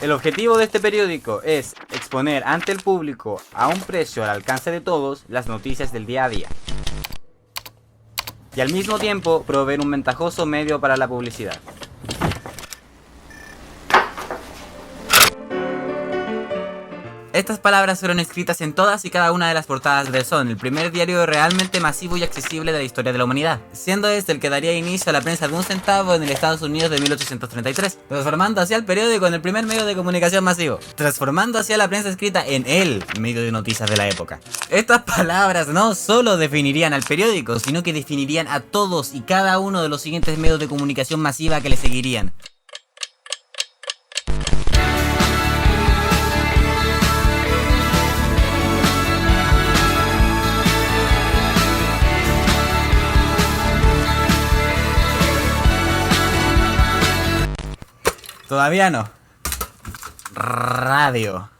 El objetivo de este periódico es exponer ante el público a un precio al alcance de todos las noticias del día a día. Y al mismo tiempo proveer un ventajoso medio para la publicidad. Estas palabras fueron escritas en todas y cada una de las portadas de Son, el primer diario realmente masivo y accesible de la historia de la humanidad, siendo este el que daría inicio a la prensa de un centavo en el Estados Unidos de 1833, transformando así al periódico en el primer medio de comunicación masivo, transformando así a la prensa escrita en el medio de noticias de la época. Estas palabras no solo definirían al periódico, sino que definirían a todos y cada uno de los siguientes medios de comunicación masiva que le seguirían. Todavía no. Radio.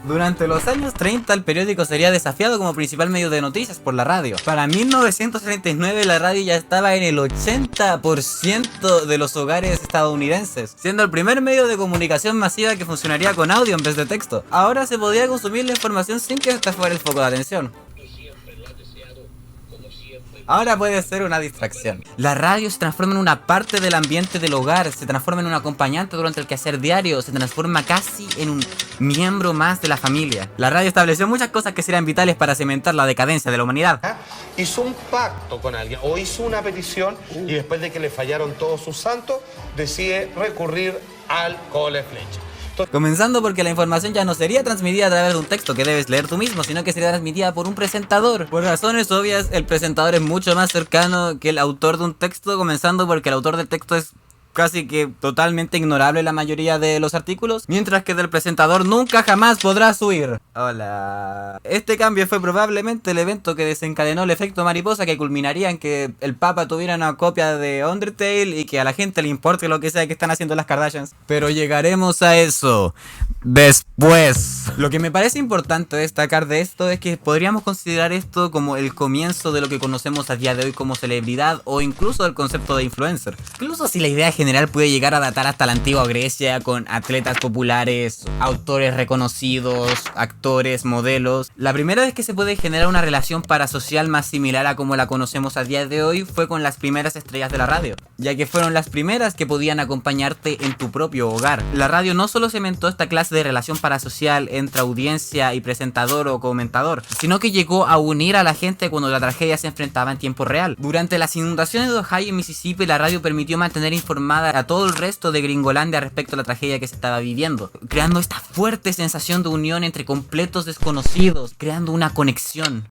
Durante los años 30 el periódico sería desafiado como principal medio de noticias por la radio. Para 1939 la radio ya estaba en el 80% de los hogares estadounidenses, siendo el primer medio de comunicación masiva que funcionaría con audio en vez de texto. Ahora se podía consumir la información sin que esta fuera el foco de atención. Ahora puede ser una distracción. La radio se transforma en una parte del ambiente del hogar, se transforma en un acompañante durante el quehacer diario, se transforma casi en un miembro más de la familia. La radio estableció muchas cosas que serían vitales para cimentar la decadencia de la humanidad. Hizo un pacto con alguien o hizo una petición y después de que le fallaron todos sus santos, decide recurrir al cole flecha. Comenzando porque la información ya no sería transmitida a través de un texto que debes leer tú mismo, sino que sería transmitida por un presentador. Por razones obvias, el presentador es mucho más cercano que el autor de un texto, comenzando porque el autor del texto es casi que totalmente ignorable en la mayoría de los artículos, mientras que del presentador nunca jamás podrás huir. Hola. Este cambio fue probablemente el evento que desencadenó el efecto mariposa que culminaría en que el Papa tuviera una copia de Undertale y que a la gente le importe lo que sea que están haciendo las Kardashians. Pero llegaremos a eso después. Lo que me parece importante destacar de esto es que podríamos considerar esto como el comienzo de lo que conocemos a día de hoy como celebridad o incluso del concepto de influencer. Incluso si la idea general puede llegar a datar hasta la antigua Grecia con atletas populares, autores reconocidos, actores, modelos. La primera vez que se puede generar una relación parasocial más similar a como la conocemos a día de hoy fue con las primeras estrellas de la radio, ya que fueron las primeras que podían acompañarte en tu propio hogar. La radio no solo cementó esta clase de relación parasocial entre audiencia y presentador o comentador, sino que llegó a unir a la gente cuando la tragedia se enfrentaba en tiempo real. Durante las inundaciones de Ohio y Mississippi, la radio permitió mantener informada a todo el resto de Gringolandia respecto a la tragedia que se estaba viviendo, creando esta fuerte sensación de unión entre completos desconocidos, creando una conexión.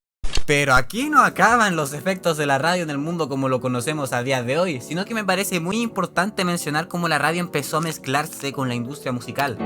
Pero aquí no acaban los efectos de la radio en el mundo como lo conocemos a día de hoy, sino que me parece muy importante mencionar cómo la radio empezó a mezclarse con la industria musical.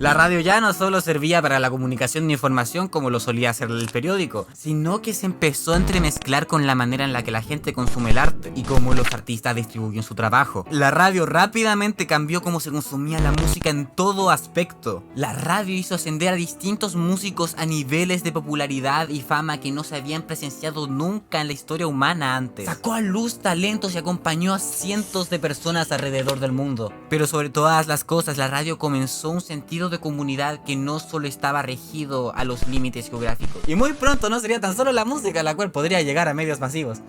La radio ya no solo servía para la comunicación de información como lo solía hacer el periódico, sino que se empezó a entremezclar con la manera en la que la gente consume el arte y cómo los artistas distribuyen su trabajo. La radio rápidamente cambió cómo se consumía la música en todo aspecto. La radio hizo ascender a distintos músicos a niveles de popularidad y fama que no se habían presenciado nunca en la historia humana antes. Sacó a luz talentos y acompañó a cientos de personas alrededor del mundo. Pero sobre todas las cosas, la radio comenzó un sentido de comunidad que no solo estaba regido a los límites geográficos. Y muy pronto no sería tan solo la música la cual podría llegar a medios masivos.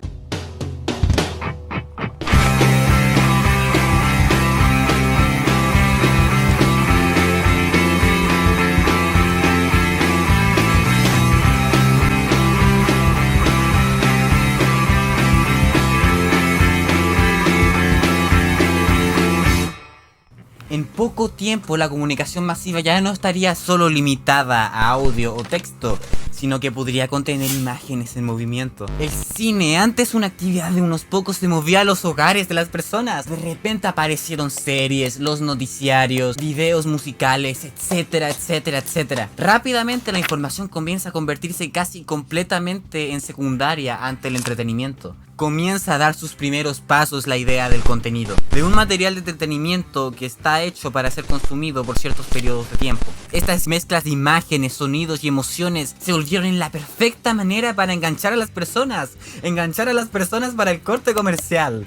En poco tiempo la comunicación masiva ya no estaría solo limitada a audio o texto, sino que podría contener imágenes en movimiento. El cine, antes una actividad de unos pocos, se movía a los hogares de las personas. De repente aparecieron series, los noticiarios, videos musicales, etcétera, etcétera, etcétera. Rápidamente la información comienza a convertirse casi completamente en secundaria ante el entretenimiento. comienza a dar sus primeros pasos la idea del contenido, de un material de entretenimiento que está hecho para ser consumido por ciertos periodos de tiempo. Estas mezclas de imágenes, sonidos y emociones se volvieron en la perfecta manera para enganchar a las personas para el corte comercial.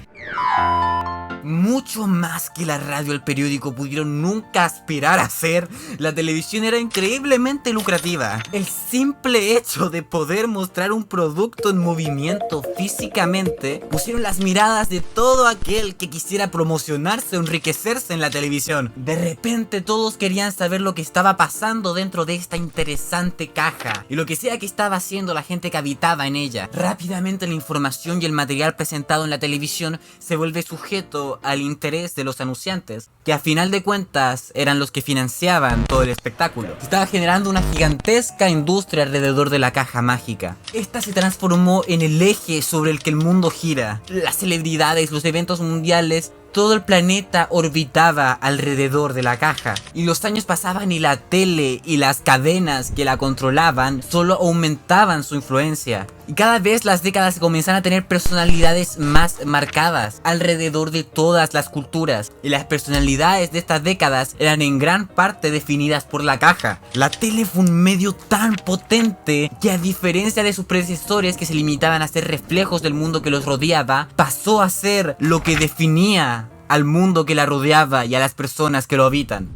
Mucho más que la radio o el periódico pudieron nunca aspirar a ser, la televisión era increíblemente lucrativa. El simple hecho de poder mostrar un producto en movimiento físicamente pusieron las miradas de todo aquel que quisiera promocionarse o enriquecerse en la televisión. De repente todos querían saber lo que estaba pasando dentro de esta interesante caja y lo que sea que estaba haciendo la gente que habitaba en ella. Rápidamente la información y el material presentado en la televisión se vuelve sujeto al interés de los anunciantes, que a final de cuentas eran los que financiaban todo el espectáculo. Se estaba generando una gigantesca industria alrededor de la caja mágica. Esta se transformó en el eje sobre el que el mundo gira. Las celebridades, los eventos mundiales, todo el planeta orbitaba alrededor de la caja. Y los años pasaban y la tele y las cadenas que la controlaban solo aumentaban su influencia. Y cada vez las décadas comenzaban a tener personalidades más marcadas alrededor de todas las culturas. Y las personalidades de estas décadas eran en gran parte definidas por la caja. La tele fue un medio tan potente que, a diferencia de sus predecesores que se limitaban a ser reflejos del mundo que los rodeaba, pasó a ser lo que definía al mundo que la rodeaba y a las personas que lo habitan.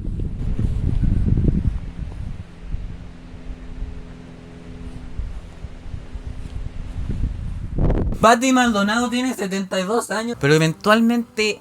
Patti Maldonado tiene 72 años, pero eventualmente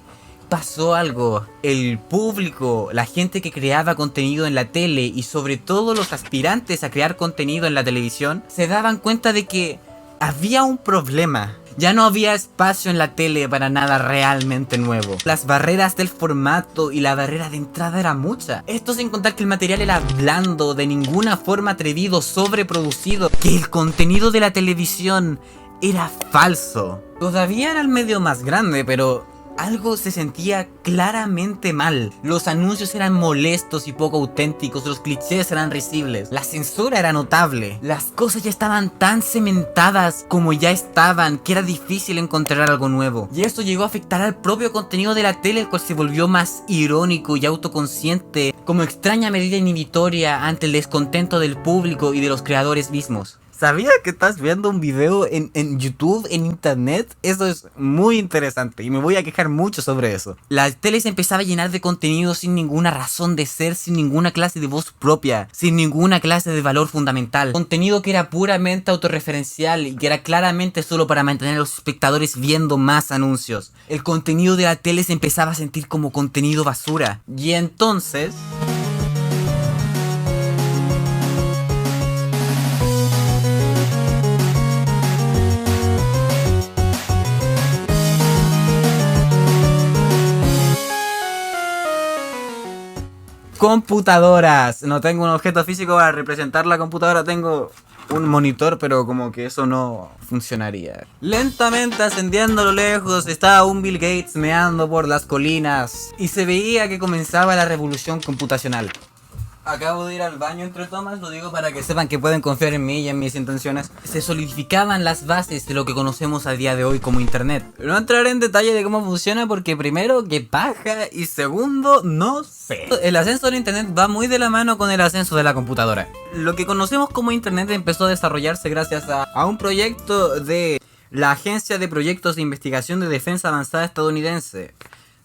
pasó algo. El público, la gente que creaba contenido en la tele y sobre todo los aspirantes a crear contenido en la televisión se daban cuenta de que había un problema. Ya no había espacio en la tele para nada realmente nuevo. Las barreras del formato y la barrera de entrada era mucha. Esto sin contar que el material era blando, de ninguna forma atrevido, sobreproducido. Que el contenido de la televisión era falso. Todavía era el medio más grande, pero algo se sentía claramente mal. Los anuncios eran molestos y poco auténticos, los clichés eran risibles, la censura era notable. Las cosas ya estaban tan cementadas como ya estaban, que era difícil encontrar algo nuevo. Y esto llegó a afectar al propio contenido de la tele, el cual se volvió más irónico y autoconsciente, como extraña medida inhibitoria ante el descontento del público y de los creadores mismos. ¿Sabías que estás viendo un video en YouTube, en internet? Eso es muy interesante y me voy a quejar mucho sobre eso. La tele se empezaba a llenar de contenido sin ninguna razón de ser, sin ninguna clase de voz propia, sin ninguna clase de valor fundamental. Contenido que era puramente autorreferencial y que era claramente solo para mantener a los espectadores viendo más anuncios. El contenido de la tele se empezaba a sentir como contenido basura. Y entonces... computadoras. No tengo un objeto físico para representar la computadora, tengo un monitor, pero como que eso no funcionaría. Lentamente ascendiendo a lo lejos estaba un Bill Gates meando por las colinas y se veía que comenzaba la revolución computacional. Acabo de ir al baño entre tomas, lo digo para que sepan que pueden confiar en mí y en mis intenciones. Se solidificaban las bases de lo que conocemos a día de hoy como internet. No entraré en detalle de cómo funciona porque primero, que paja, y segundo, no sé. El ascenso del internet va muy de la mano con el ascenso de la computadora. Lo que conocemos como internet empezó a desarrollarse gracias a un proyecto de la Agencia de Proyectos de Investigación de Defensa Avanzada estadounidense.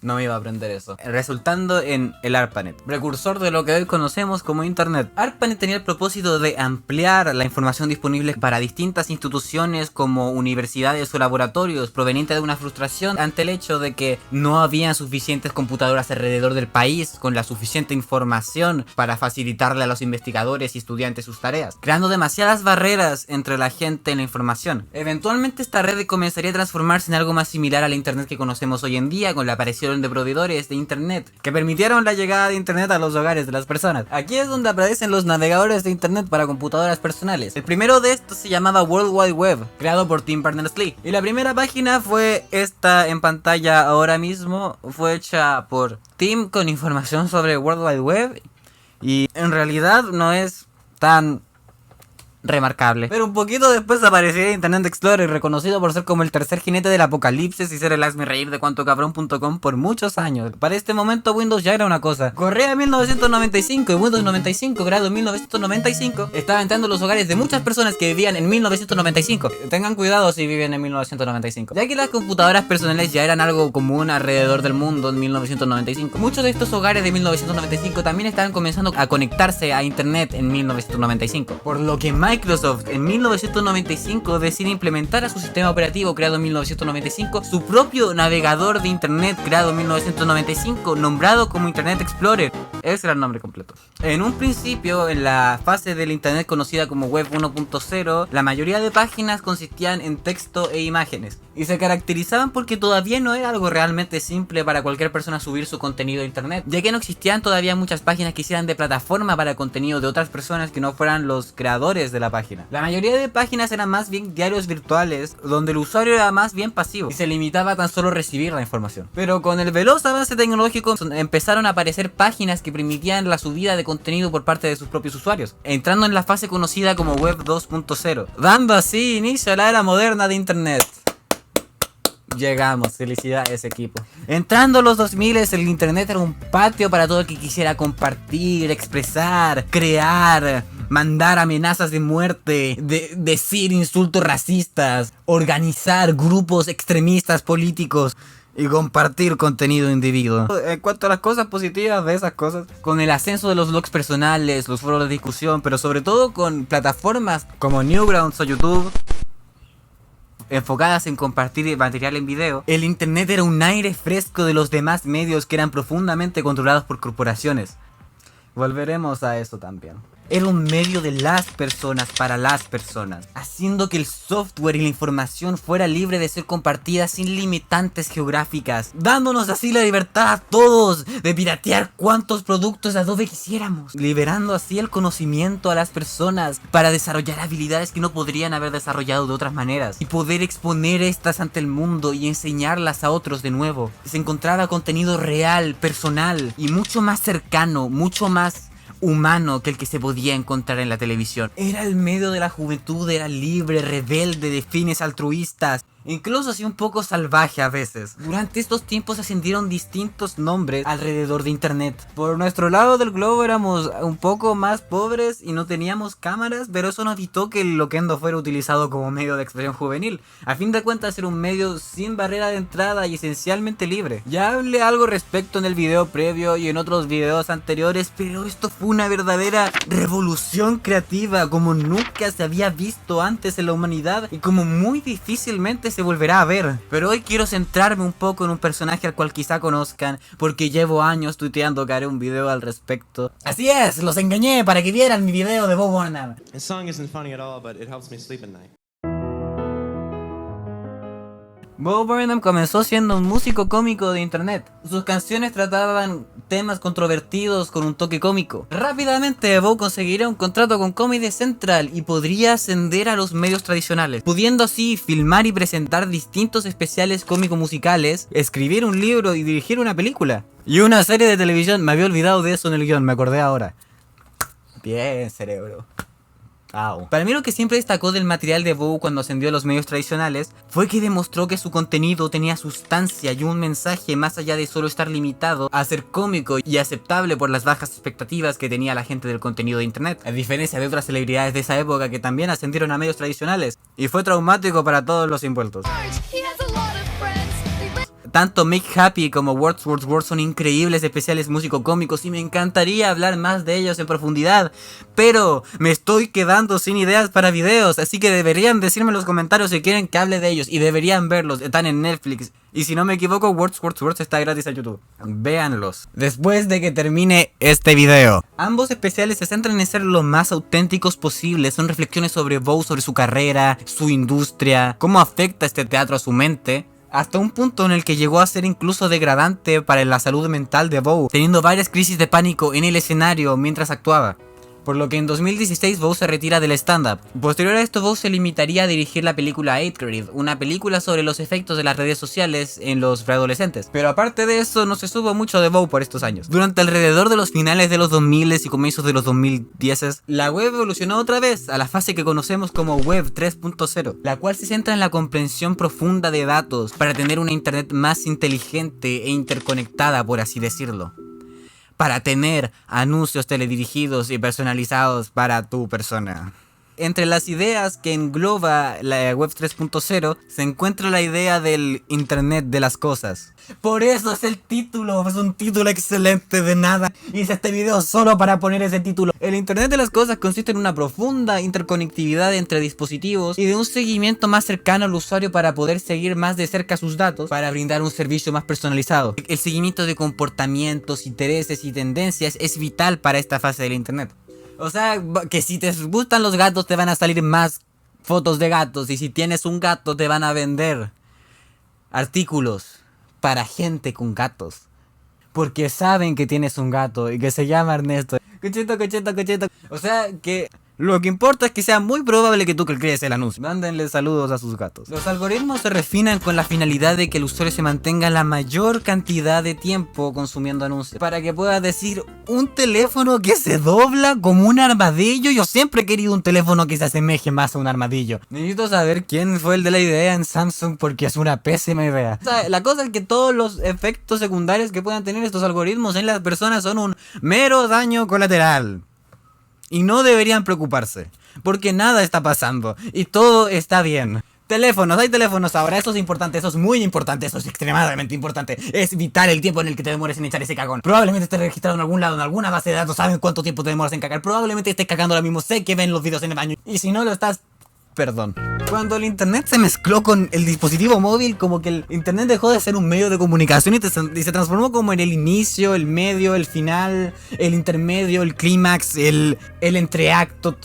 No me iba a aprender eso. Resultando en el ARPANET, precursor de lo que hoy conocemos como Internet. ARPANET tenía el propósito de ampliar la información disponible para distintas instituciones como universidades o laboratorios, proveniente de una frustración ante el hecho de que no había suficientes computadoras alrededor del país con la suficiente información para facilitarle a los investigadores y estudiantes sus tareas, creando demasiadas barreras entre la gente y la información. Eventualmente esta red comenzaría a transformarse en algo más similar a la Internet que conocemos hoy en día, con la aparición de proveedores de internet que permitieron la llegada de internet a los hogares de las personas. Aquí es donde aparecen los navegadores de internet para computadoras personales. El primero de estos se llamaba World Wide Web, creado por Tim Berners-Lee, y la primera página fue esta en pantalla ahora mismo. Fue hecha por Tim con información sobre World Wide Web y en realidad no es tan remarcable. Pero un poquito después aparecería Internet Explorer, reconocido por ser como el tercer jinete del apocalipsis y ser el hazmerreír de cuantocabrón.com por muchos años. Para este momento Windows ya era una cosa. Corría en 1995 y Windows 95, creado en 1995, estaba entrando en los hogares de muchas personas que vivían en 1995. Tengan cuidado si viven en 1995, ya que las computadoras personales ya eran algo común alrededor del mundo en 1995. Muchos de estos hogares de 1995 también estaban comenzando a conectarse a Internet en 1995, por lo que Microsoft en 1995 decide implementar a su sistema operativo creado en 1995 su propio navegador de Internet creado en 1995, nombrado como Internet Explorer. Ese era el nombre completo. En un principio, en la fase del Internet conocida como Web 1.0, la mayoría de páginas consistían en texto e imágenes, y se caracterizaban porque todavía no era algo realmente simple para cualquier persona subir su contenido a Internet, ya que no existían todavía muchas páginas que hicieran de plataforma para contenido de otras personas que no fueran los creadores de la página. La mayoría de páginas eran más bien diarios virtuales, donde el usuario era más bien pasivo y se limitaba a tan solo recibir la información. Pero con el veloz avance tecnológico empezaron a aparecer páginas que permitían la subida de contenido por parte de sus propios usuarios, entrando en la fase conocida como Web 2.0, dando así inicio a la era moderna de Internet. Llegamos, felicidades equipo. Entrando a los 2000, el Internet era un patio para todo el que quisiera compartir, expresar, crear, mandar amenazas de muerte, decir insultos racistas, organizar grupos extremistas políticos y compartir contenido individuo. En cuanto a las cosas positivas de esas cosas, con el ascenso de los blogs personales, los foros de discusión, pero sobre todo con plataformas como Newgrounds o YouTube, enfocadas en compartir material en video, el Internet era un aire fresco de los demás medios que eran profundamente controlados por corporaciones. Volveremos a eso también. Era un medio de las personas para las personas, haciendo que el software y la información fuera libre de ser compartida sin limitantes geográficas, dándonos así la libertad a todos de piratear cuantos productos de Adobe quisiéramos, liberando así el conocimiento a las personas para desarrollar habilidades que no podrían haber desarrollado de otras maneras y poder exponer estas ante el mundo y enseñarlas a otros de nuevo. Se encontraba contenido real, personal y mucho más cercano, mucho más humano que el que se podía encontrar en la televisión. Era el medio de la juventud, era libre, rebelde, de fines altruistas, incluso así un poco salvaje a veces. Durante estos tiempos ascendieron distintos nombres alrededor de Internet. Por nuestro lado del globo éramos un poco más pobres y no teníamos cámaras, pero eso no evitó que el Loquendo fuera utilizado como medio de expresión juvenil. A fin de cuentas era un medio sin barrera de entrada y esencialmente libre. Ya hablé algo respecto en el video previo y en otros videos anteriores, pero esto fue una verdadera revolución creativa como nunca se había visto antes en la humanidad y como muy difícilmente se volverá a ver. Pero hoy quiero centrarme un poco en un personaje al cual quizá conozcan, porque llevo años tuiteando que haré un video al respecto. Así es, los engañé para que vieran mi video de Bo Burnham. The song isn't funny at all, but it helps me sleep at night. Bo Burnham comenzó siendo un músico cómico de internet. Sus canciones trataban temas controvertidos con un toque cómico. Rápidamente Bo conseguiría un contrato con Comedy Central y podría ascender a los medios tradicionales, pudiendo así filmar y presentar distintos especiales cómico-musicales, escribir un libro y dirigir una película. Y una serie de televisión. Me había olvidado de eso en el guión, me acordé ahora. Bien, cerebro. Au. Para mí lo que siempre destacó del material de Bo cuando ascendió a los medios tradicionales fue que demostró que su contenido tenía sustancia y un mensaje más allá de solo estar limitado a ser cómico y aceptable por las bajas expectativas que tenía la gente del contenido de internet, a diferencia de otras celebridades de esa época que también ascendieron a medios tradicionales, y fue traumático para todos los envueltos. Tanto Make Happy como Wordsworth son increíbles especiales músico-cómicos y me encantaría hablar más de ellos en profundidad, pero me estoy quedando sin ideas para videos, así que deberían decirme en los comentarios si quieren que hable de ellos y deberían verlos, están en Netflix. Y si no me equivoco, Wordsworth está gratis en YouTube. Véanlos después de que termine este video. Ambos especiales se centran en ser lo más auténticos posibles. Son reflexiones sobre Bo, sobre su carrera, su industria, cómo afecta este teatro a su mente, hasta un punto en el que llegó a ser incluso degradante para la salud mental de Bo, teniendo varias crisis de pánico en el escenario mientras actuaba. por lo que en 2016 Bow se retira del stand-up. Posterior a esto, Bow se limitaría a dirigir la película 8th Grade, una película sobre los efectos de las redes sociales en los preadolescentes. Pero aparte de eso, no se supo mucho de Bow por estos años. Durante alrededor de los finales de los 2000 y comienzos de los 2010, la web evolucionó otra vez a la fase que conocemos como Web 3.0, la cual se centra en la comprensión profunda de datos para tener una internet más inteligente e interconectada, por así decirlo. Para tener anuncios teledirigidos y personalizados para tu persona. Entre las ideas que engloba la Web 3.0 se encuentra la idea del Internet de las cosas. Por eso es el título, es un título excelente de nada. Hice este video solo para poner ese título. El Internet de las cosas consiste en una profunda interconectividad entre dispositivos y de un seguimiento más cercano al usuario para poder seguir más de cerca sus datos para brindar un servicio más personalizado. El seguimiento de comportamientos, intereses y tendencias es vital para esta fase del Internet. O sea, que si te gustan los gatos te van a salir más fotos de gatos. Y si tienes un gato te van a vender artículos para gente con gatos. Porque saben que tienes un gato y que se llama Ernesto. Cochito, cochito, cochito. O sea que lo que importa es que sea muy probable que tú crees el anuncio. Mándenle saludos a sus gatos. Los algoritmos se refinan con la finalidad de que el usuario se mantenga la mayor cantidad de tiempo consumiendo anuncios. Para que pueda decir, un teléfono que se dobla como un armadillo. Yo siempre he querido un teléfono que se asemeje más a un armadillo. Necesito saber quién fue el de la idea en Samsung porque es una pésima idea. O sea, la cosa es que todos los efectos secundarios que puedan tener estos algoritmos en las personas son un mero daño colateral. Y no deberían preocuparse, porque nada está pasando y todo está bien. Teléfonos, hay teléfonos ahora, eso es importante, eso es muy importante, eso es extremadamente importante. Es vital el tiempo en el que te demores en echar ese cagón. Probablemente estés registrado en algún lado, en alguna base de datos, saben cuánto tiempo te demoras en cagar. Probablemente estés cagando ahora mismo, sé que ven los videos en el baño. Y si no lo estás... Perdón. Cuando el internet se mezcló con el dispositivo móvil, como que el internet dejó de ser un medio de comunicación y se transformó como en el inicio, el medio, el final, el intermedio, el clímax, el entreacto.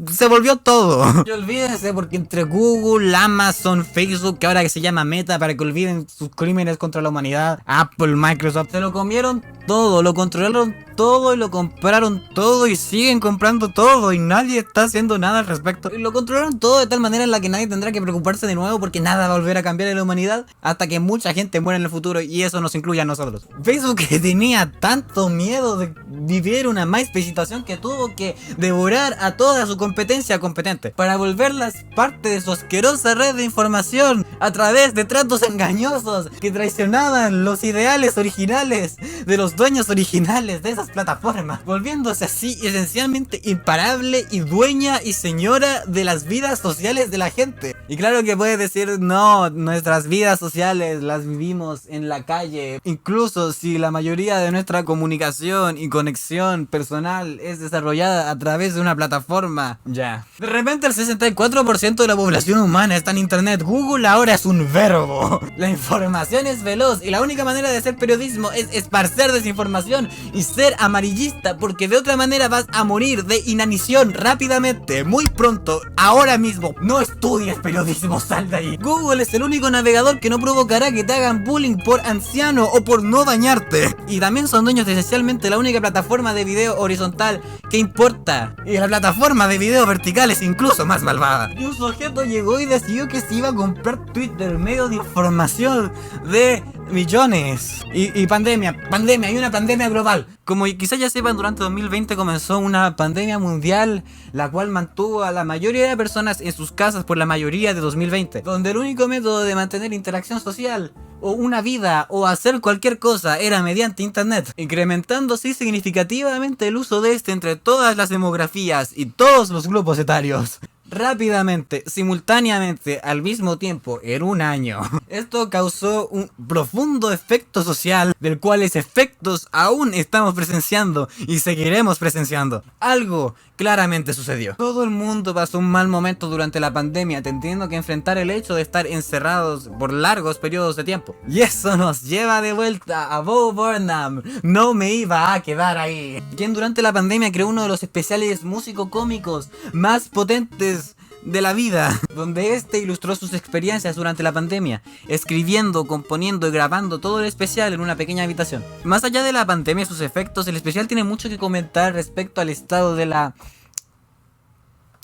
Se volvió todo. Y olvídense, porque entre Google, Amazon, Facebook, que ahora que se llama Meta, para que olviden sus crímenes contra la humanidad, Apple, Microsoft, se lo comieron todo, lo controlaron todo y lo compraron todo y siguen comprando todo y nadie está haciendo nada al respecto. Y lo controlaron todo de tal manera en la que nadie tendrá que preocuparse de nuevo porque nada va a volver a cambiar en la humanidad hasta que mucha gente muera en el futuro y eso nos incluye a nosotros. Facebook, que tenía tanto miedo de vivir una MySpace situación, que tuvo que devorar a toda su competencia competente para volverlas parte de su asquerosa red de información a través de tratos engañosos que traicionaban los ideales originales de los dueños originales de esas plataformas, volviéndose así esencialmente imparable y dueña y señora de las vidas sociales de la gente. Y claro que puedes decir, no, nuestras vidas sociales las vivimos en la calle, incluso si la mayoría de nuestra comunicación y conexión personal es desarrollada a través de una plataforma. Ya. De repente el 64% de la población humana está en internet. Google ahora es un verbo. La información es veloz y la única manera de hacer periodismo es esparcer desinformación y ser amarillista, porque de otra manera vas a morir de inanición rápidamente, muy pronto, ahora mismo. No estudies periodismo, sal de ahí. Google es el único navegador que no provocará que te hagan bullying por anciano o por no bañarte. Y también son dueños de esencialmente la única plataforma de video horizontal que importa. Y la plataforma de video vertical es incluso más malvada. Y un sujeto llegó y decidió que se iba a comprar Twitter, medio de información de millones. Y pandemia, hay una pandemia global. Como quizás ya sepan, durante 2020 comenzó una pandemia mundial, la cual mantuvo a la mayoría de personas en sus casas por la mayoría de 2020, donde el único método de mantener interacción social o una vida o hacer cualquier cosa era mediante internet, incrementando así significativamente el uso de este entre todas las demografías y todos los grupos etarios. Rápidamente, simultáneamente, al mismo tiempo, en un año. Esto causó un profundo efecto social, del cuales efectos aún estamos presenciando y seguiremos presenciando. Algo claramente sucedió. Todo el mundo pasó un mal momento durante la pandemia, teniendo que enfrentar el hecho de estar encerrados por largos periodos de tiempo. Y eso nos lleva de vuelta a Bo Burnham. No me iba a quedar ahí. Quien durante la pandemia creó uno de los especiales músico-cómicos más potentes de la vida, donde este ilustró sus experiencias durante la pandemia, escribiendo, componiendo y grabando todo el especial en una pequeña habitación. Más allá de la pandemia y sus efectos, el especial tiene mucho que comentar respecto al estado de la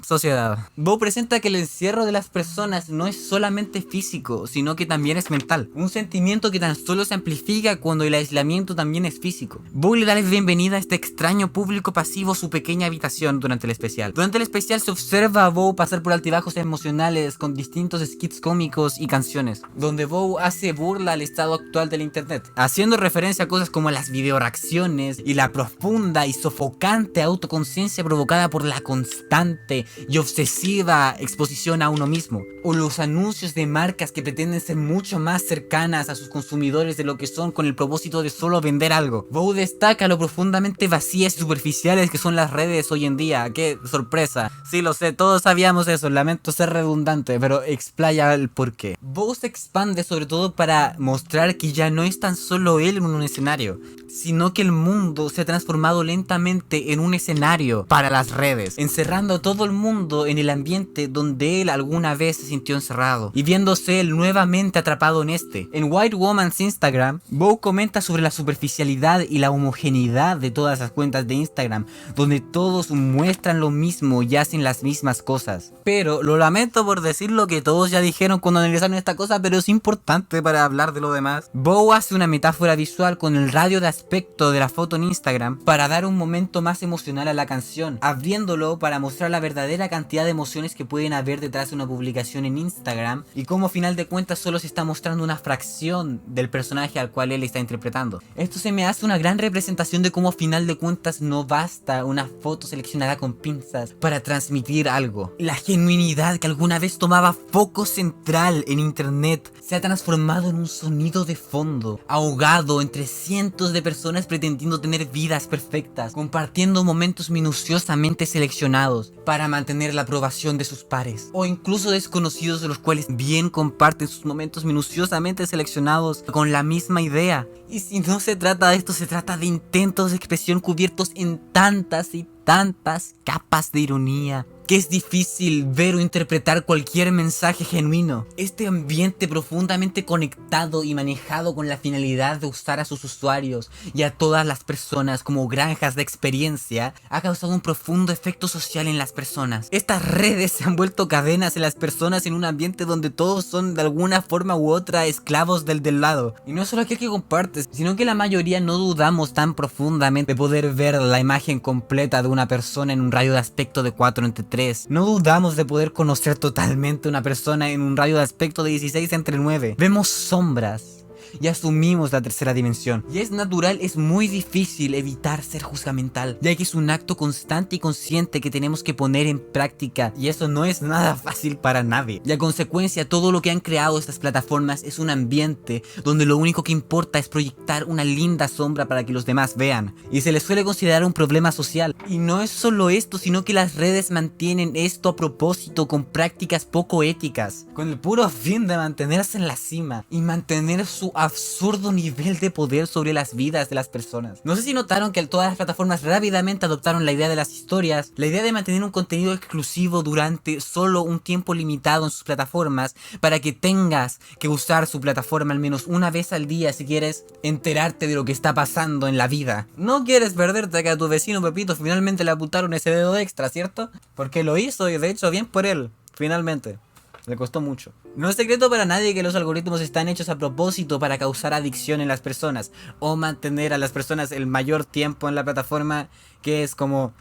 sociedad. Bow presenta que el encierro de las personas no es solamente físico, sino que también es mental. Un sentimiento que tan solo se amplifica cuando el aislamiento también es físico. Bow le da la bienvenida a este extraño público pasivo a su pequeña habitación durante el especial. Durante el especial se observa a Bow pasar por altibajos emocionales con distintos skits cómicos y canciones, donde Bow hace burla al estado actual del internet, haciendo referencia a cosas como las videoreacciones y la profunda y sofocante autoconciencia provocada por la constante y obsesiva exposición a uno mismo, o los anuncios de marcas que pretenden ser mucho más cercanas a sus consumidores de lo que son con el propósito de solo vender algo. Bow destaca lo profundamente vacías y superficiales que son las redes hoy en día. ¡Qué sorpresa! Sí, lo sé, todos sabíamos eso, lamento ser redundante, pero explaya el porqué. Bow se expande sobre todo para mostrar que ya no es tan solo él en un escenario, sino que el mundo se ha transformado lentamente en un escenario para las redes, encerrando a todo el mundo en el ambiente donde él alguna vez se sintió encerrado, y viéndose él nuevamente atrapado en este. En White Woman's Instagram, Bow comenta sobre la superficialidad y la homogeneidad de todas las cuentas de Instagram, donde todos muestran lo mismo y hacen las mismas cosas. Pero lo lamento por decir lo que todos ya dijeron cuando analizaron esta cosa, pero es importante para hablar de lo demás. Bow hace una metáfora visual con el radio de aspecto de la foto en Instagram para dar un momento más emocional a la canción, abriéndolo para mostrar la verdadera cantidad de emociones que pueden haber detrás de una publicación en Instagram, y como a final de cuentas solo se está mostrando una fracción del personaje al cual él está interpretando. Esto se me hace una gran representación de cómo a final de cuentas no basta una foto seleccionada con pinzas para transmitir algo. La genuinidad que alguna vez tomaba foco central en internet se ha transformado en un sonido de fondo, ahogado entre cientos de personas pretendiendo tener vidas perfectas, compartiendo momentos minuciosamente seleccionados para mantener la aprobación de sus pares, o incluso desconocidos de los cuales bien comparten sus momentos minuciosamente seleccionados con la misma idea. Y si no se trata de esto, se trata de intentos de expresión cubiertos en tantas y tantas capas de ironía que es difícil ver o interpretar cualquier mensaje genuino. Este ambiente profundamente conectado y manejado con la finalidad de usar a sus usuarios y a todas las personas como granjas de experiencia ha causado un profundo efecto social en las personas. Estas redes se han vuelto cadenas en las personas en un ambiente donde todos son de alguna forma u otra esclavos del lado. Y no solo aquel que comparte, sino que la mayoría no dudamos tan profundamente de poder ver la imagen completa de una persona en un radio de aspecto de 4:3. No dudamos de poder conocer totalmente a una persona en un radio de aspecto de 16:9. Vemos sombras y asumimos la tercera dimensión. Y es natural, es muy difícil evitar ser juzgamental, ya que es un acto constante y consciente que tenemos que poner en práctica, y eso no es nada fácil para nadie. Y a consecuencia, todo lo que han creado estas plataformas es un ambiente donde lo único que importa es proyectar una linda sombra para que los demás vean, y se les suele considerar un problema social. Y no es solo esto, sino que las redes mantienen esto a propósito con prácticas poco éticas, con el puro fin de mantenerse en la cima y mantener su absurdo nivel de poder sobre las vidas de las personas. No sé si notaron que todas las plataformas rápidamente adoptaron la idea de las historias, la idea de mantener un contenido exclusivo durante solo un tiempo limitado en sus plataformas, para que tengas que usar su plataforma al menos una vez al día si quieres enterarte de lo que está pasando en la vida. No quieres perderte a que a tu vecino Pepito finalmente le apuntaron ese dedo extra, ¿cierto? Porque lo hizo, y de hecho bien por él, finalmente. Le costó mucho. No es secreto para nadie que los algoritmos están hechos a propósito para causar adicción en las personas, o mantener a las personas el mayor tiempo en la plataforma, que es como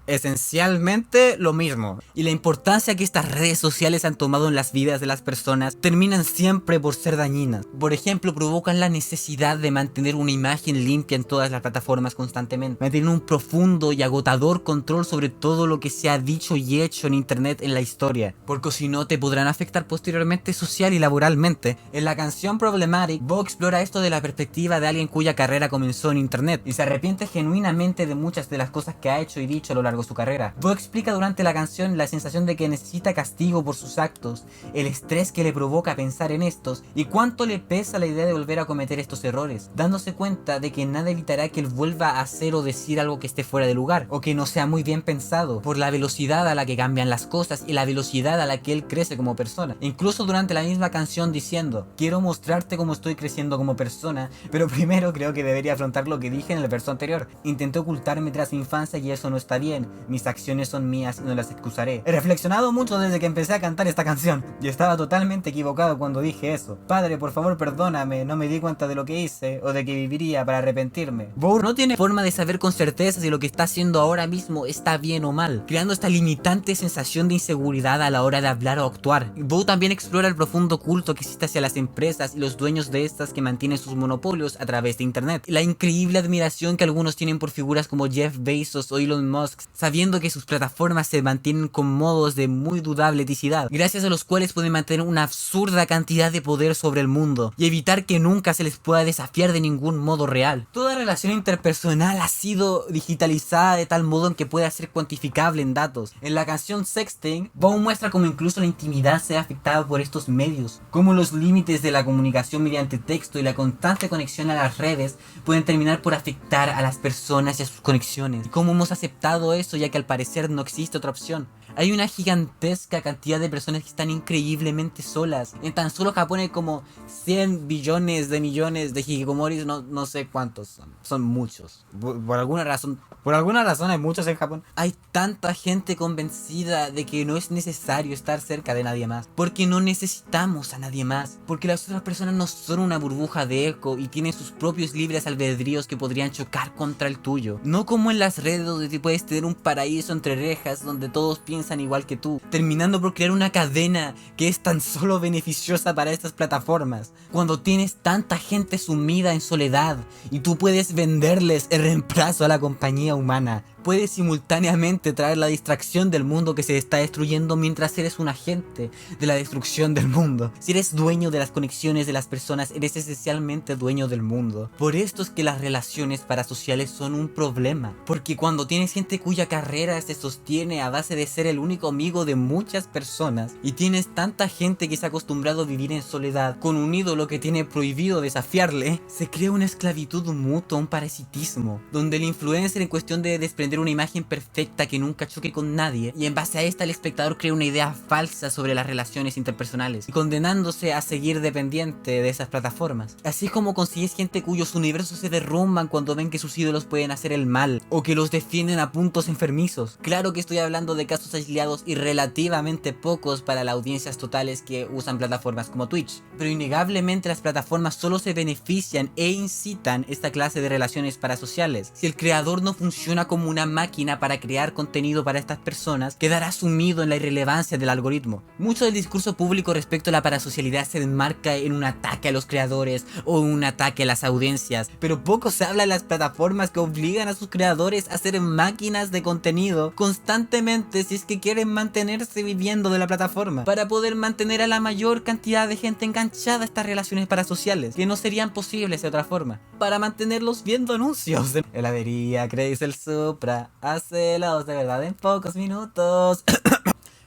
esencialmente lo mismo. Y la importancia que estas redes sociales han tomado en las vidas de las personas terminan siempre por ser dañinas. Por ejemplo, provocan la necesidad de mantener una imagen limpia en todas las plataformas constantemente, mantener un profundo y agotador control sobre todo lo que se ha dicho y hecho en internet en la historia, porque si no te podrán afectar posteriormente social y laboralmente. En la canción Problematic, Bow explora esto de la perspectiva de alguien cuya carrera comenzó en internet y se arrepiente genuinamente de muchas de las cosas que ha hecho y dicho a lo largo largo de su carrera. Bo explica durante la canción la sensación de que necesita castigo por sus actos, el estrés que le provoca pensar en estos y cuánto le pesa la idea de volver a cometer estos errores, dándose cuenta de que nada evitará que él vuelva a hacer o decir algo que esté fuera de lugar o que no sea muy bien pensado por la velocidad a la que cambian las cosas y la velocidad a la que él crece como persona. Incluso durante la misma canción diciendo: quiero mostrarte cómo estoy creciendo como persona, pero primero creo que debería afrontar lo que dije en el verso anterior. Intenté ocultarme tras mi infancia y eso no está bien. Mis acciones son mías y no las excusaré. He reflexionado mucho desde que empecé a cantar esta canción y estaba totalmente equivocado cuando dije eso. Padre, por favor perdóname, no me di cuenta de lo que hice o de que viviría para arrepentirme. Bo no tiene forma de saber con certeza si lo que está haciendo ahora mismo está bien o mal, creando esta limitante sensación de inseguridad a la hora de hablar o actuar. Bo también explora el profundo culto que existe hacia las empresas y los dueños de estas que mantienen sus monopolios a través de internet. La increíble admiración que algunos tienen por figuras como Jeff Bezos o Elon Musk, sabiendo que sus plataformas se mantienen con modos de muy dudable eticidad, gracias a los cuales pueden mantener una absurda cantidad de poder sobre el mundo y evitar que nunca se les pueda desafiar de ningún modo real. Toda relación interpersonal ha sido digitalizada de tal modo en que puede ser cuantificable en datos. En la canción Sexting, Bo muestra cómo incluso la intimidad se ve afectada por estos medios, cómo los límites de la comunicación mediante texto y la constante conexión a las redes pueden terminar por afectar a las personas y a sus conexiones, y cómo hemos aceptado eso ya que al parecer no existe otra opción. Hay una gigantesca cantidad de personas que están increíblemente solas. En tan solo Japón hay como 100 billones de millones de hikikomoris, no sé cuántos son. Son muchos. Por alguna razón hay muchos en Japón. Hay tanta gente convencida de que no es necesario estar cerca de nadie más, porque no necesitamos a nadie más, porque las otras personas no son una burbuja de eco y tienen sus propios libres albedríos que podrían chocar contra el tuyo. No como en las redes donde te puedes tener un paraíso entre rejas donde todos piensan igual que tú, terminando por crear una cadena que es tan solo beneficiosa para estas plataformas. Cuando tienes tanta gente sumida en soledad y tú puedes venderles el reemplazo a la compañía humana, puedes simultáneamente traer la distracción del mundo que se está destruyendo mientras eres un agente de la destrucción del mundo. Si eres dueño de las conexiones de las personas, eres esencialmente dueño del mundo. Por esto es que las relaciones parasociales son un problema, porque cuando tienes gente cuya carrera se sostiene a base de ser el único amigo de muchas personas y tienes tanta gente que se ha acostumbrado a vivir en soledad con un ídolo que tiene prohibido desafiarle, se crea una esclavitud mutua, un parasitismo, donde el influencer en cuestión de desprender una imagen perfecta que nunca choque con nadie y en base a esta el espectador crea una idea falsa sobre las relaciones interpersonales, condenándose a seguir dependiente de esas plataformas. Así como consigues gente cuyos universos se derrumban cuando ven que sus ídolos pueden hacer el mal o que los defienden a puntos enfermizos. Claro que estoy hablando de casos aislados y relativamente pocos para las audiencias totales que usan plataformas como Twitch, pero innegablemente las plataformas solo se benefician e incitan esta clase de relaciones parasociales. Si el creador no funciona como una máquina para crear contenido para estas personas, quedará sumido en la irrelevancia del algoritmo. Mucho del discurso público respecto a la parasocialidad se enmarca en un ataque a los creadores o un ataque a las audiencias, pero poco se habla de las plataformas que obligan a sus creadores a ser máquinas de contenido constantemente si es que quieren mantenerse viviendo de la plataforma, para poder mantener a la mayor cantidad de gente enganchada a estas relaciones parasociales, que no serían posibles de otra forma, para mantenerlos viendo anuncios de heladería, Crazy el Supra, hace helados de verdad en pocos minutos.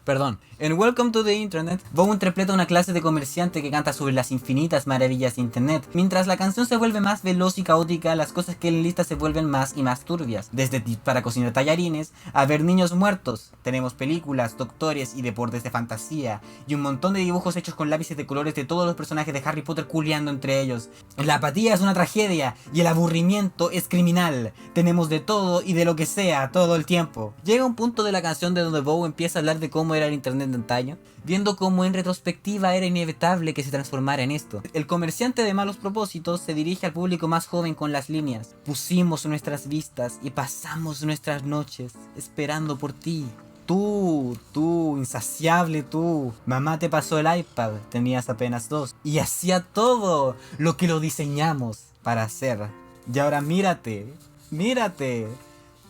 Perdón. En Welcome to the Internet, Bo interpreta una clase de comerciante que canta sobre las infinitas maravillas de internet. Mientras la canción se vuelve más veloz y caótica, las cosas que él lista se vuelven más y más turbias. Desde tips para cocinar tallarines, a ver niños muertos. Tenemos películas, doctores y deportes de fantasía. Y un montón de dibujos hechos con lápices de colores de todos los personajes de Harry Potter culeando entre ellos. La apatía es una tragedia y el aburrimiento es criminal. Tenemos de todo y de lo que sea todo el tiempo. Llega un punto de la canción de donde Bo empieza a hablar de cómo era el internet de antaño, viendo cómo en retrospectiva era inevitable que se transformara en esto. El comerciante de malos propósitos se dirige al público más joven con las líneas: pusimos nuestras vistas y pasamos nuestras noches esperando por ti. Tú, insaciable tú. Mamá te pasó el iPad, tenías apenas 2. Y hacía todo lo que lo diseñamos para hacer. Y ahora mírate.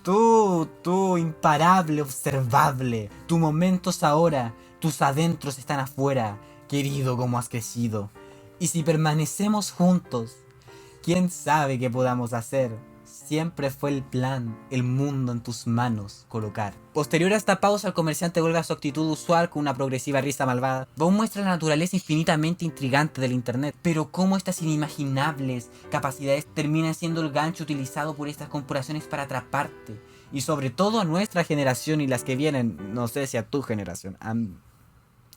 Tú, imparable, observable. Tu momento es ahora, tus adentros están afuera. Querido, cómo has crecido. Y si permanecemos juntos, quién sabe qué podamos hacer. siempre fue el plan, el mundo en tus manos, colocar. Posterior a esta pausa, el comerciante vuelve a su actitud usual con una progresiva risa malvada. Bow muestra la naturaleza infinitamente intrigante del internet, pero cómo estas inimaginables capacidades terminan siendo el gancho utilizado por estas corporaciones para atraparte. Y sobre todo a nuestra generación y las que vienen, no sé si a tu generación,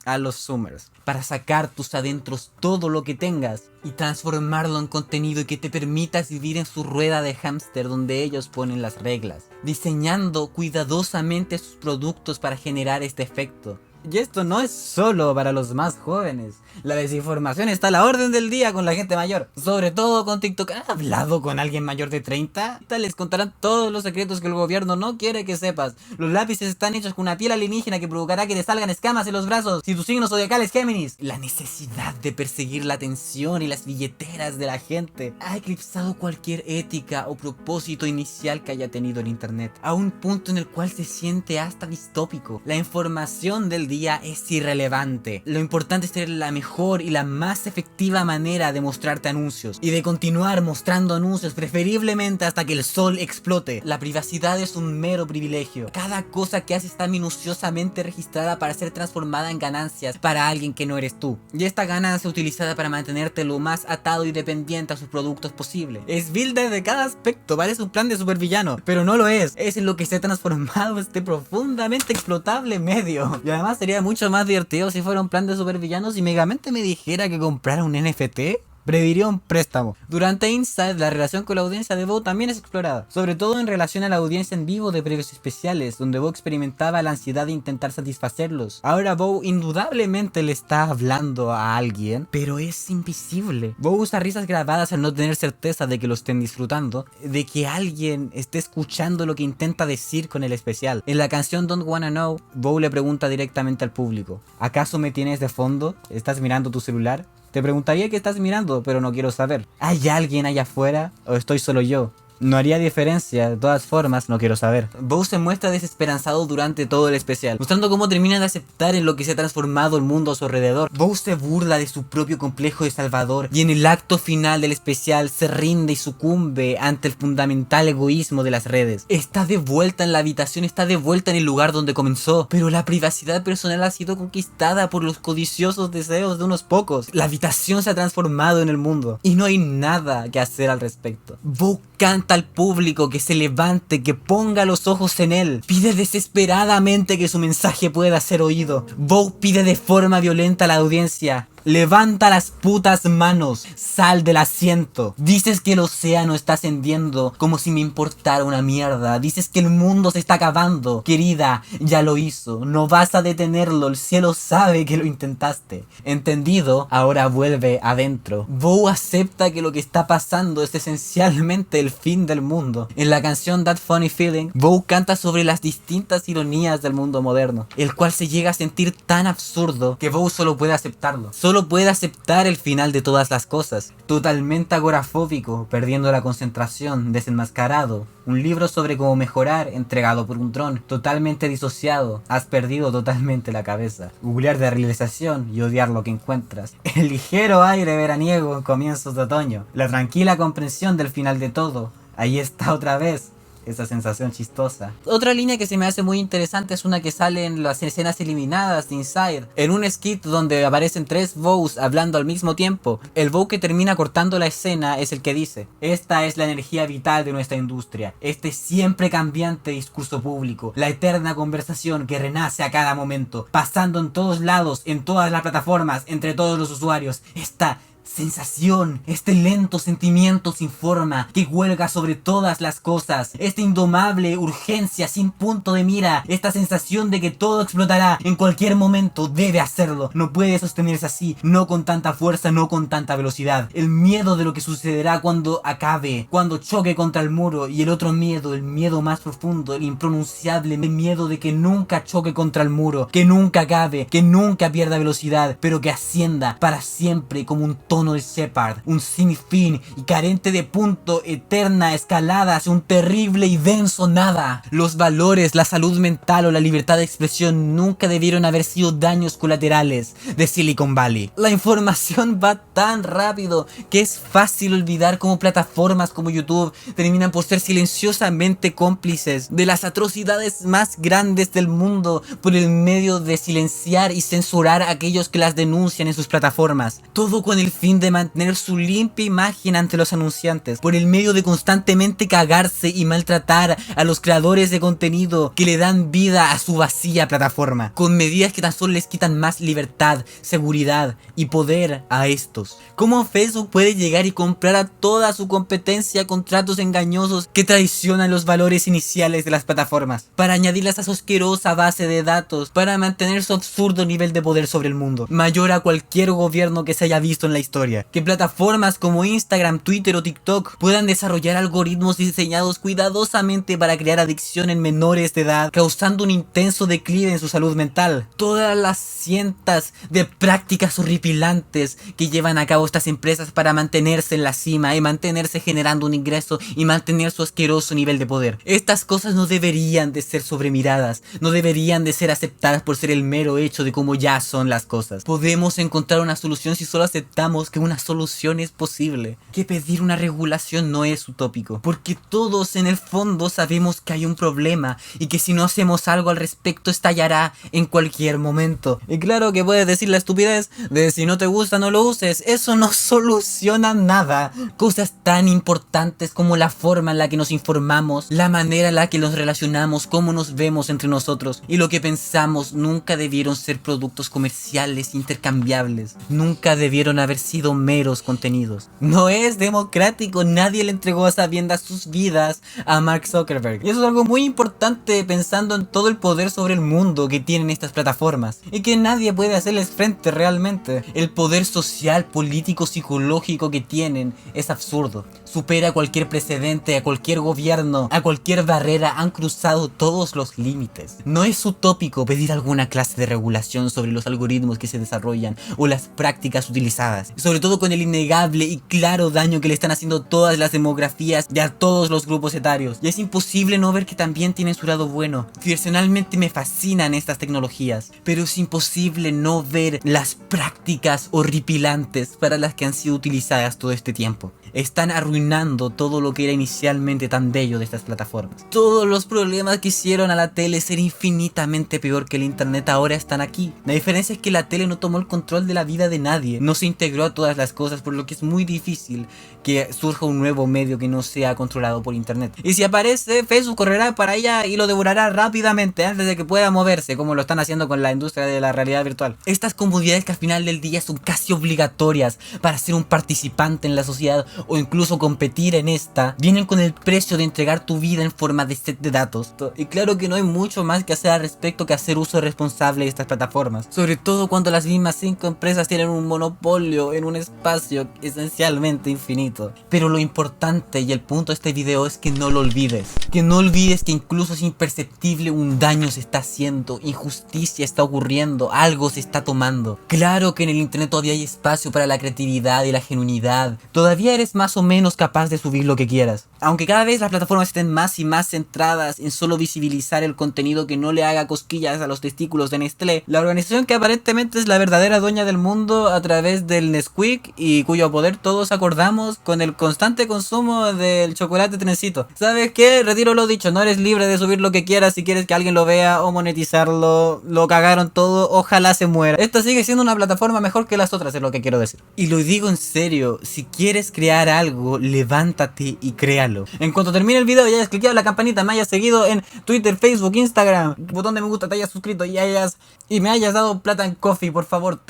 a los Zoomers, para sacar tus adentros todo lo que tengas y transformarlo en contenido y que te permitas vivir en su rueda de hámster donde ellos ponen las reglas, diseñando cuidadosamente sus productos para generar este efecto. Y esto no es solo para los más jóvenes. La desinformación está a la orden del día con la gente mayor. Sobre todo con TikTok. ¿Has hablado con alguien mayor de 30? Les contarán todos los secretos que el gobierno no quiere que sepas. Los lápices están hechos con una piel alienígena que provocará que te salgan escamas en los brazos si tu signo zodiacal es Géminis. La necesidad de perseguir la atención y las billeteras de la gente ha eclipsado cualquier ética o propósito inicial que haya tenido el internet, a un punto en el cual se siente hasta distópico. La información del día es irrelevante. Lo importante es tener la mejor y la más efectiva manera de mostrarte anuncios y de continuar mostrando anuncios, preferiblemente hasta que el sol explote. La privacidad es un mero privilegio. Cada cosa que haces está minuciosamente registrada para ser transformada en ganancias para alguien que no eres tú. Y esta ganancia utilizada para mantenerte lo más atado y dependiente a sus productos posible. Es vil desde cada aspecto, parece un plan de supervillano, pero no lo es. Es en lo que se ha transformado este profundamente explotable medio. Y además sería mucho más divertido si fuera un plan de supervillanos y Megamente me dijera que comprara un NFT. Prefirió un préstamo. Durante Inside, la relación con la audiencia de Bow también es explorada, sobre todo en relación a la audiencia en vivo de previos especiales, donde Bow experimentaba la ansiedad de intentar satisfacerlos. Ahora Bow indudablemente le está hablando a alguien, pero es invisible. Bow usa risas grabadas al no tener certeza de que lo estén disfrutando, de que alguien esté escuchando lo que intenta decir con el especial. En la canción Don't Wanna Know, Bow le pregunta directamente al público: ¿acaso me tienes de fondo? ¿Estás mirando tu celular? Te preguntaría qué estás mirando, pero no quiero saber. ¿Hay alguien allá afuera o estoy solo yo? No haría diferencia, de todas formas, no quiero saber. Bow se muestra desesperanzado durante todo el especial, mostrando cómo termina de aceptar en lo que se ha transformado el mundo a su alrededor. Bow se burla de su propio complejo de salvador y en el acto final del especial se rinde y sucumbe ante el fundamental egoísmo de las redes. Está de vuelta en la habitación, está de vuelta en el lugar donde comenzó, pero la privacidad personal ha sido conquistada por los codiciosos deseos de unos pocos. La habitación se ha transformado en el mundo y no hay nada que hacer al respecto. Bow canta al público que se levante, que ponga los ojos en él. Pide desesperadamente que su mensaje pueda ser oído. Bow pide de forma violenta a la audiencia: levanta las putas manos, sal del asiento. Dices que el océano está ascendiendo como si me importara una mierda. Dices que el mundo se está acabando. Querida, ya lo hizo, no vas a detenerlo, el cielo sabe que lo intentaste. Entendido, ahora vuelve adentro. Bow acepta que lo que está pasando es esencialmente el fin del mundo. En la canción That Funny Feeling, Bow canta sobre las distintas ironías del mundo moderno, el cual se llega a sentir tan absurdo que Bow solo puede aceptarlo. Solo puede aceptar el final de todas las cosas. Totalmente agorafóbico, perdiendo la concentración, desenmascarado. Un libro sobre cómo mejorar, entregado por un dron. Totalmente disociado, has perdido totalmente la cabeza. Googlear de realización y odiar lo que encuentras. El ligero aire veraniego en comienzos de otoño. La tranquila comprensión del final de todo. Ahí está otra vez esa sensación chistosa. Otra línea que se me hace muy interesante es una que sale en las escenas eliminadas de Inside, en un skit donde aparecen 3 Bows hablando al mismo tiempo. El Bow que termina cortando la escena es el que dice: esta es la energía vital de nuestra industria, este siempre cambiante discurso público, la eterna conversación que renace a cada momento, pasando en todos lados, en todas las plataformas, entre todos los usuarios. Esta sensación, este lento sentimiento sin forma que huelga sobre todas las cosas, esta indomable urgencia sin punto de mira, esta sensación de que todo explotará en cualquier momento, debe hacerlo, no puede sostenerse así, no con tanta fuerza, no con tanta velocidad. El miedo de lo que sucederá cuando acabe, cuando choque contra el muro, y el otro miedo, el miedo más profundo, el impronunciable, el miedo de que nunca choque contra el muro, que nunca acabe, que nunca pierda velocidad, pero que ascienda para siempre como un Tonal Shepard, un sinfín y carente de punto, eterna escalada hacia un terrible y denso nada. Los valores, la salud mental o la libertad de expresión nunca debieron haber sido daños colaterales de Silicon Valley. La información va tan rápido que es fácil olvidar cómo plataformas como YouTube terminan por ser silenciosamente cómplices de las atrocidades más grandes del mundo por el medio de silenciar y censurar a aquellos que las denuncian en sus plataformas. Todo con el fin de mantener su limpia imagen ante los anunciantes, por el medio de constantemente cagarse y maltratar a los creadores de contenido que le dan vida a su vacía plataforma, con medidas que tan solo les quitan más libertad, seguridad y poder a estos. ¿Cómo Facebook puede llegar y comprar a toda su competencia con tratos engañosos que traicionan los valores iniciales de las plataformas, para añadirlas a su asquerosa base de datos, para mantener su absurdo nivel de poder sobre el mundo, mayor a cualquier gobierno que se haya visto en la historia? Que plataformas como Instagram, Twitter o TikTok puedan desarrollar algoritmos diseñados cuidadosamente para crear adicción en menores de edad, causando un intenso declive en su salud mental. Todas las cientos de prácticas horripilantes que llevan a cabo estas empresas para mantenerse en la cima y mantenerse generando un ingreso y mantener su asqueroso nivel de poder. Estas cosas no deberían de ser sobremiradas, no deberían de ser aceptadas por ser el mero hecho de cómo ya son las cosas. Podemos encontrar una solución si solo aceptamos que una solución es posible, que pedir una regulación no es utópico, porque todos en el fondo sabemos que hay un problema y que si no hacemos algo al respecto estallará en cualquier momento. Y claro que puedes decir la estupidez de si no te gusta no lo uses, eso no soluciona nada. Cosas tan importantes como la forma en la que nos informamos, la manera en la que nos relacionamos, cómo nos vemos entre nosotros y lo que pensamos nunca debieron ser productos comerciales intercambiables, nunca debieron haber sido meros contenidos. No es democrático, nadie le entregó a sabiendas sus vidas a Mark Zuckerberg. Y eso es algo muy importante pensando en todo el poder sobre el mundo que tienen estas plataformas y que nadie puede hacerles frente realmente. El poder social, político, psicológico que tienen es absurdo. Supera cualquier precedente, a cualquier gobierno, a cualquier barrera, han cruzado todos los límites. No es utópico pedir alguna clase de regulación sobre los algoritmos que se desarrollan o las prácticas utilizadas, sobre todo con el innegable y claro daño que le están haciendo todas las demografías y a todos los grupos etarios. Y es imposible no ver que también tienen su lado bueno. Personalmente me fascinan estas tecnologías, pero es imposible no ver las prácticas horripilantes para las que han sido utilizadas todo este tiempo. Están arruinando todo lo que era inicialmente tan bello de estas plataformas. Todos los problemas que hicieron a la tele ser infinitamente peor que el internet ahora están aquí. La diferencia es que la tele no tomó el control de la vida de nadie, no se integró a todas las cosas, por lo que es muy difícil que surja un nuevo medio que no sea controlado por internet. Y si aparece, Facebook correrá para ella y lo devorará rápidamente antes de que pueda moverse, como lo están haciendo con la industria de la realidad virtual. Estas comodidades que al final del día son casi obligatorias para ser un participante en la sociedad o incluso competir en esta, vienen con el precio de entregar tu vida en forma de set de datos. Y claro que no hay mucho más que hacer al respecto que hacer uso responsable de estas plataformas, sobre todo cuando las mismas 5 empresas tienen un monopolio en un espacio esencialmente infinito. Pero lo importante y el punto de este video es que no lo olvides, que no olvides que incluso es imperceptible un daño se está haciendo, injusticia está ocurriendo, algo se está tomando. Claro que en el internet todavía hay espacio para la creatividad y la genuinidad, todavía eres más o menos capaz de subir lo que quieras. Aunque cada vez las plataformas estén más y más centradas en solo visibilizar el contenido que no le haga cosquillas a los testículos de Nestlé, la organización que aparentemente es la verdadera dueña del mundo a través del Nesquik y cuyo poder todos acordamos con el constante consumo del chocolate trencito. ¿Sabes qué? Retiro lo dicho, no eres libre de subir lo que quieras si quieres que alguien lo vea o monetizarlo. Lo cagaron todo, ojalá se muera. Esta sigue siendo una plataforma mejor que las otras, es lo que quiero decir. Y lo digo en serio, si quieres crear algo, levántate y créalo. En cuanto termine el video y hayas cliqueado la campanita, me hayas seguido en Twitter, Facebook, Instagram, botón de me gusta, te hayas suscrito y me hayas dado plata en Coffee, por favor,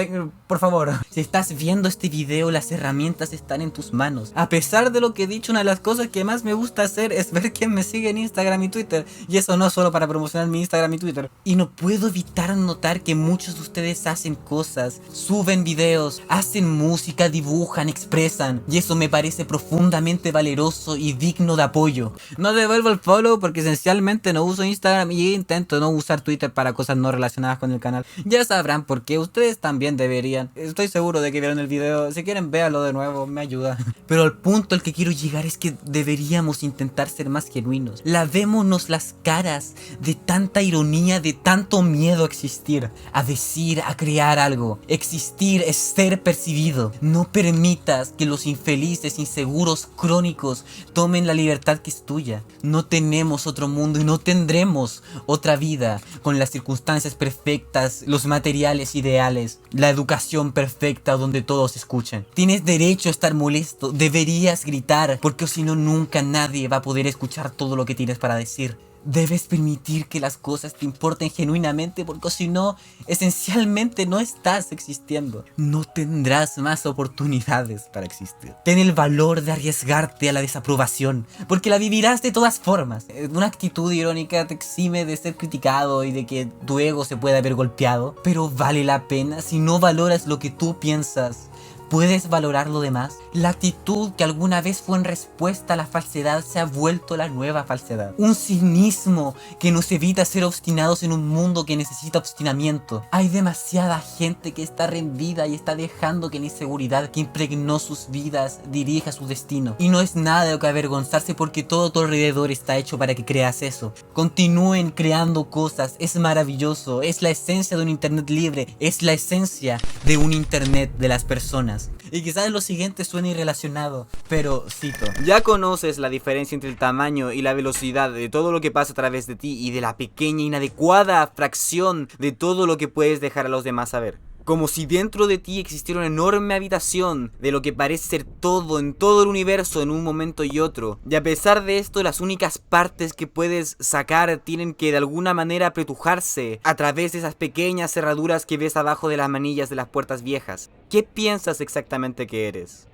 por favor. Si estás viendo este video, las herramientas están en tus manos. A pesar de lo que he dicho, una de las cosas que más me gusta hacer es ver quién me sigue en Instagram y Twitter. Y eso no solo para promocionar mi Instagram y Twitter. Y no puedo evitar notar que muchos de ustedes hacen cosas, suben videos, hacen música, dibujan, expresan. Y eso me parece profundamente valeroso y digno digno de apoyo. No devuelvo el follow porque esencialmente no uso Instagram y intento no usar Twitter para cosas no relacionadas con el canal. Ya sabrán por qué, ustedes también deberían. Estoy seguro de que vieron el video, si quieren véanlo de nuevo, me ayuda. Pero el punto al que quiero llegar es que deberíamos intentar ser más genuinos. Lavémonos las caras de tanta ironía, de tanto miedo a existir, a decir, a crear algo. Existir es ser percibido. No permitas que los infelices, inseguros, crónicos tomen la libertad que es tuya. No tenemos otro mundo y no tendremos otra vida con las circunstancias perfectas, los materiales ideales, la educación perfecta donde todos escuchen. Tienes derecho a estar molesto, deberías gritar, porque si no nunca nadie va a poder escuchar todo lo que tienes para decir. Debes permitir que las cosas te importen genuinamente, porque si no, esencialmente no estás existiendo. No tendrás más oportunidades para existir. Ten el valor de arriesgarte a la desaprobación, porque la vivirás de todas formas. Una actitud irónica te exime de ser criticado y de que tu ego se pueda ver golpeado, pero vale la pena si no valoras lo que tú piensas. ¿Puedes valorar lo demás? La actitud que alguna vez fue en respuesta a la falsedad se ha vuelto la nueva falsedad. Un cinismo que nos evita ser obstinados en un mundo que necesita obstinamiento. Hay demasiada gente que está rendida y está dejando que la inseguridad que impregnó sus vidas dirija su destino. Y no es nada de lo que avergonzarse, porque todo a tu alrededor está hecho para que creas eso. Continúen creando cosas, es maravilloso, es la esencia de un internet libre, es la esencia de un internet de las personas. Y quizás lo siguiente suene irrelacionado, pero cito: ya conoces la diferencia entre el tamaño y la velocidad de todo lo que pasa a través de ti y de la pequeña inadecuada fracción de todo lo que puedes dejar a los demás saber. Como si dentro de ti existiera una enorme habitación de lo que parece ser todo en todo el universo en un momento y otro. Y a pesar de esto, las únicas partes que puedes sacar tienen que de alguna manera apretujarse a través de esas pequeñas cerraduras que ves abajo de las manillas de las puertas viejas. ¿Qué piensas exactamente que eres?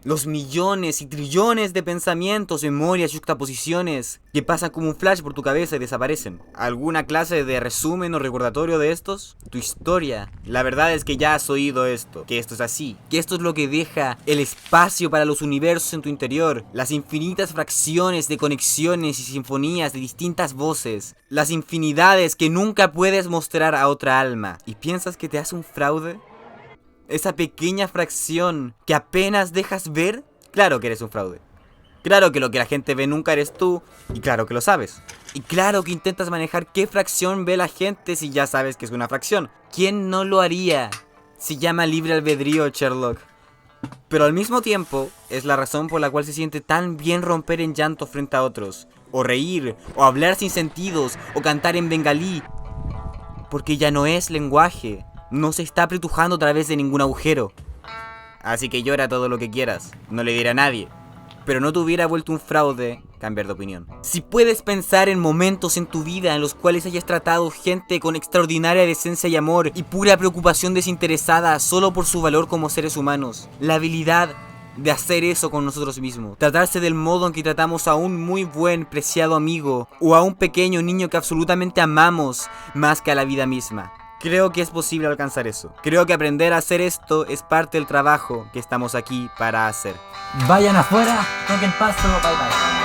Los millones y trillones de pensamientos, memorias y juxtaposiciones que pasan como un flash por tu cabeza y desaparecen. ¿Alguna clase de resumen o recordatorio de estos? Tu historia. La verdad es que ya has oído esto, que esto es así, que esto es lo que deja el espacio para los universos en tu interior, las infinitas fracciones de conexiones y sinfonías de distintas voces, las infinidades que nunca puedes mostrar a otra alma. ¿Y piensas que te hace un fraude? Esa pequeña fracción que apenas dejas ver, claro que eres un fraude. Claro que lo que la gente ve nunca eres tú, y claro que lo sabes. Y claro que intentas manejar qué fracción ve la gente si ya sabes que es una fracción. ¿Quién no lo haría? Se llama libre albedrío, Sherlock. Pero al mismo tiempo, es la razón por la cual se siente tan bien romper en llanto frente a otros, o reír, o hablar sin sentidos, o cantar en bengalí. Porque ya no es lenguaje. No se está apretujando a través de ningún agujero. Así que llora todo lo que quieras, no le diré a nadie. Pero no te hubiera vuelto un fraude cambiar de opinión. Si puedes pensar en momentos en tu vida en los cuales hayas tratado gente con extraordinaria decencia y amor y pura preocupación desinteresada solo por su valor como seres humanos, la habilidad de hacer eso con nosotros mismos, tratarse del modo en que tratamos a un muy buen, preciado amigo o a un pequeño niño que absolutamente amamos más que a la vida misma. Creo que es posible alcanzar eso. Creo que aprender a hacer esto es parte del trabajo que estamos aquí para hacer. Vayan afuera, toquen paso, bye bye.